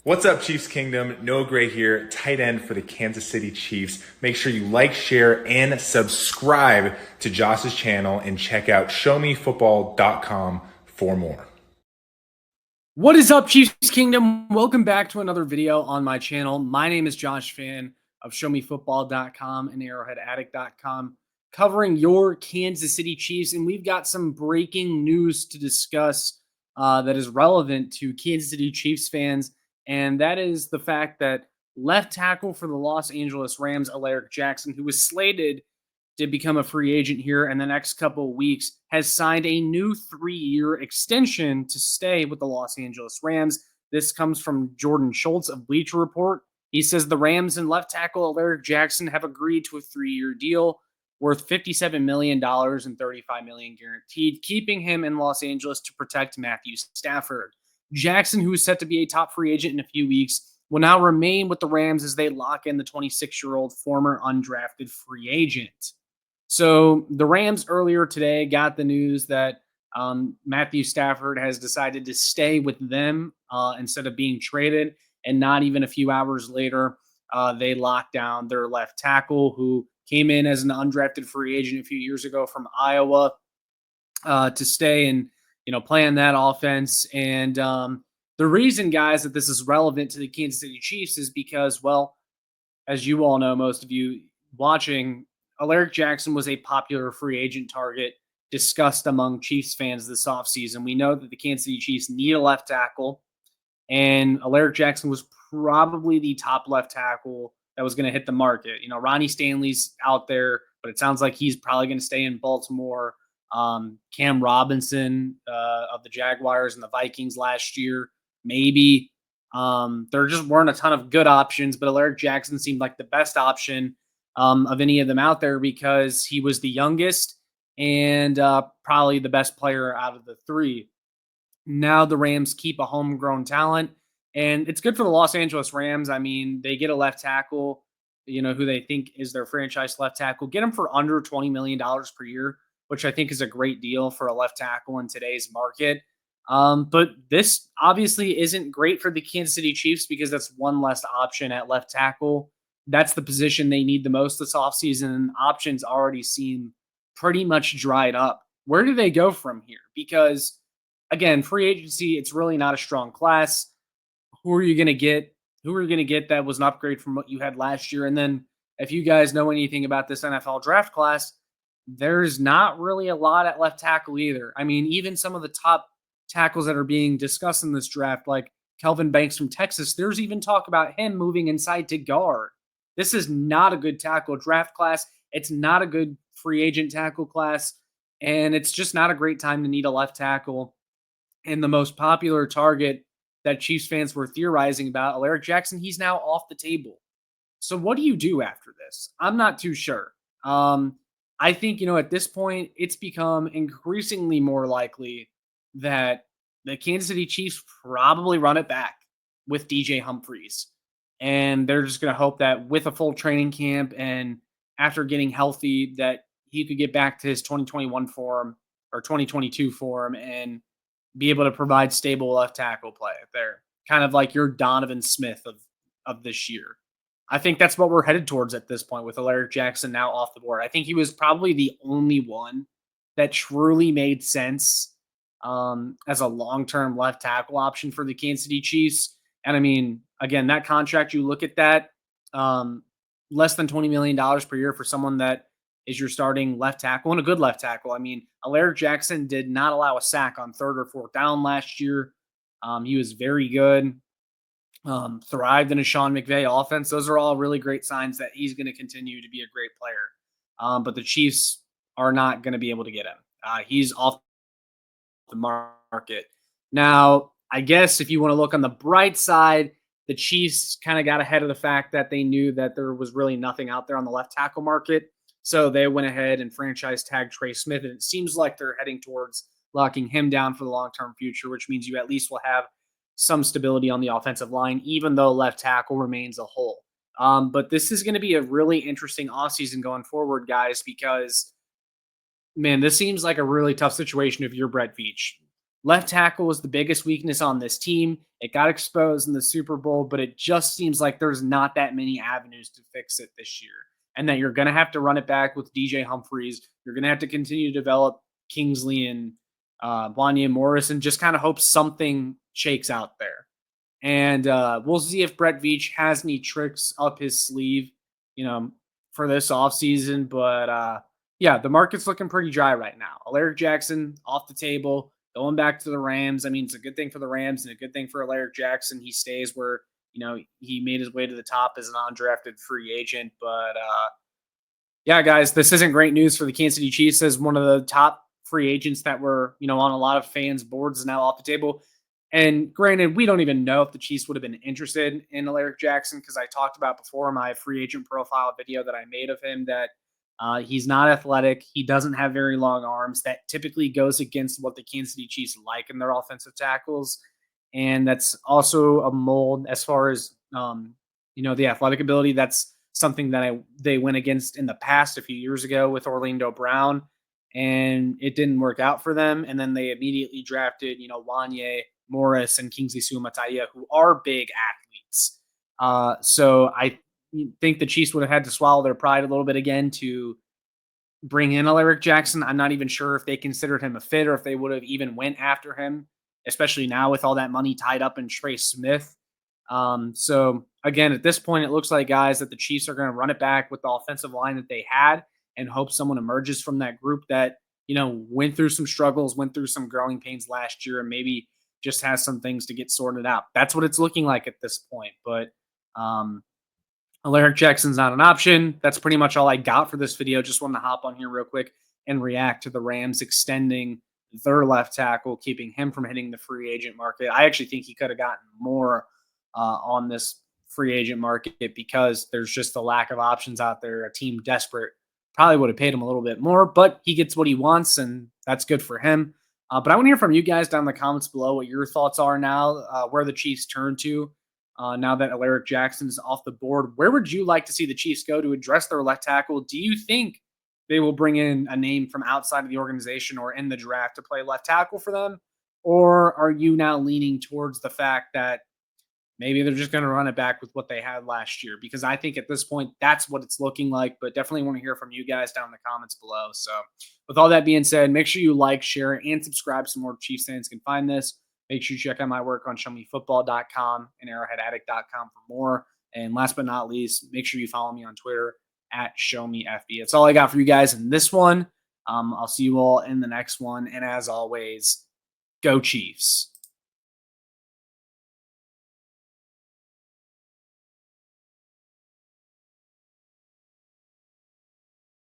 What's up, Chiefs Kingdom? Noah Gray here, tight end for the Kansas City Chiefs. Make sure you like, share, and subscribe to Josh's channel and check out showmefootball.com for more. What is up, Chiefs Kingdom? Welcome back to another video on my channel. My name is Josh Fan of showmefootball.com and arrowheadaddict.com, covering your Kansas City Chiefs. And we've got some breaking news to discuss that is relevant to Kansas City Chiefs fans. And that is the fact that left tackle for the Los Angeles Rams, Aleric Jackson, who was slated to become a free agent here in the next couple of weeks, has signed a new 3-year extension to stay with the Los Angeles Rams. This comes from Jordan Schultz of Bleacher Report. He says the Rams and left tackle Aleric Jackson have agreed to a 3-year deal worth $57 million and $35 million guaranteed, keeping him in Los Angeles to protect Matthew Stafford. Jackson, who is set to be a top free agent in a few weeks, will now remain with the Rams as they lock in the 26-year-old former undrafted free agent. So the Rams earlier today got the news that Matthew Stafford has decided to stay with them instead of being traded. And not even a few hours later, they locked down their left tackle, who came in as an undrafted free agent a few years ago from Iowa to stay and play in that offense. And the reason, guys, that this is relevant to the Kansas City Chiefs is because, well, as you all know, most of you watching, Aleric Jackson was a popular free agent target discussed among Chiefs fans this offseason. We know that the Kansas City Chiefs need a left tackle, and Aleric Jackson was probably the top left tackle that was going to hit the market. Ronnie Stanley's out there, but it sounds like he's probably going to stay in Baltimore. Cam Robinson of the Jaguars and the Vikings last year, maybe. There just weren't a ton of good options, but Aleric Jackson seemed like the best option of any of them out there because he was the youngest and probably the best player out of the three. Now the Rams keep a homegrown talent, and it's good for the Los Angeles Rams. I mean, they get a left tackle, who they think is their franchise left tackle. Get him for under $20 million per year, which I think is a great deal for a left tackle in today's market. But this obviously isn't great for the Kansas City Chiefs because that's one less option at left tackle. That's the position they need the most this offseason, and options already seem pretty much dried up. Where do they go from here? Because, again, free agency, it's really not a strong class. Who are you going to get? Who are you going to get that was an upgrade from what you had last year? And then if you guys know anything about this NFL draft class, there's not really a lot at left tackle either. I mean, even some of the top tackles that are being discussed in this draft, like Kelvin Banks from Texas, there's even talk about him moving inside to guard. This is not a good tackle draft class. It's not a good free agent tackle class. And it's just not a great time to need a left tackle. And the most popular target that Chiefs fans were theorizing about, Aleric Jackson, he's now off the table. So what do you do after this? I'm not too sure. I think, at this point, it's become increasingly more likely that the Kansas City Chiefs probably run it back with DJ Humphries. And they're just going to hope that with a full training camp and after getting healthy, that he could get back to his 2021 form or 2022 form and be able to provide stable left tackle play there. Kind of like your Donovan Smith of this year. I think that's what we're headed towards at this point with Aleric Jackson now off the board. I think he was probably the only one that truly made sense as a long-term left tackle option for the Kansas City Chiefs. And I mean, again, that contract, you look at that, less than $20 million per year for someone that is your starting left tackle and a good left tackle. I mean, Aleric Jackson did not allow a sack on third or fourth down last year. He was very good. Thrived in a Sean McVay offense. Those are all really great signs that he's going to continue to be a great player. But the Chiefs are not going to be able to get him. He's off the market. Now, I guess if you want to look on the bright side, the Chiefs kind of got ahead of the fact that they knew that there was really nothing out there on the left tackle market. So they went ahead and franchise tagged Trey Smith. And it seems like they're heading towards locking him down for the long-term future, which means you at least will have some stability on the offensive line, even though left tackle remains a hole. But this is going to be a really interesting offseason going forward, guys, because, man, this seems like a really tough situation if you're Brett Veach. Left tackle was the biggest weakness on this team. It got exposed in the Super Bowl, but it just seems like there's not that many avenues to fix it this year. And that you're going to have to run it back with DJ Humphries. You're going to have to continue to develop Kingsley and Wanya Morris and just kind of hope something shakes out there. And we'll see if Brett Veach has any tricks up his sleeve, for this offseason. But yeah, the market's looking pretty dry right now. Aleric Jackson off the table, going back to the Rams. I mean, it's a good thing for the Rams and a good thing for Aleric Jackson. He stays where, he made his way to the top as an undrafted free agent. But yeah, guys, this isn't great news for the Kansas City Chiefs as one of the top free agents that were, on a lot of fans' boards is now off the table. And granted, we don't even know if the Chiefs would have been interested in Aleric Jackson because I talked about before in my free agent profile video that I made of him that he's not athletic. He doesn't have very long arms. That typically goes against what the Kansas City Chiefs like in their offensive tackles. And that's also a mold as far as, the athletic ability. That's something that they went against in the past a few years ago with Orlando Brown. And it didn't work out for them. And then they immediately drafted, Wanye Morris and Kingsley Suamataia, who are big athletes. So I think the Chiefs would have had to swallow their pride a little bit again to bring in Aleric Jackson. I'm not even sure if they considered him a fit or if they would have even went after him, especially now with all that money tied up in Trey Smith. So again, at this point, it looks like, guys, that the Chiefs are going to run it back with the offensive line that they had and hope someone emerges from that group that, went through some struggles, went through some growing pains last year, and maybe just has some things to get sorted out. That's what it's looking like at this point. But Aleric Jackson's not an option. That's pretty much all I got for this video. Just wanted to hop on here real quick and react to the Rams extending their left tackle, keeping him from hitting the free agent market. I actually think he could have gotten more on this free agent market because there's just a lack of options out there. A team desperate probably would have paid him a little bit more, but he gets what he wants, and that's good for him. But I want to hear from you guys down in the comments below what your thoughts are now, where the Chiefs turn to now that Aleric Jackson is off the board. Where would you like to see the Chiefs go to address their left tackle? Do you think they will bring in a name from outside of the organization or in the draft to play left tackle for them? Or are you now leaning towards the fact that maybe they're just going to run it back with what they had last year? Because I think at this point, that's what it's looking like. But definitely want to hear from you guys down in the comments below. So with all that being said, make sure you like, share, and subscribe so more Chiefs fans can find this. Make sure you check out my work on showmefootball.com and arrowheadaddict.com for more. And last but not least, make sure you follow me on Twitter at ShowMeFB. That's all I got for you guys in this one. I'll see you all in the next one. And as always, go Chiefs.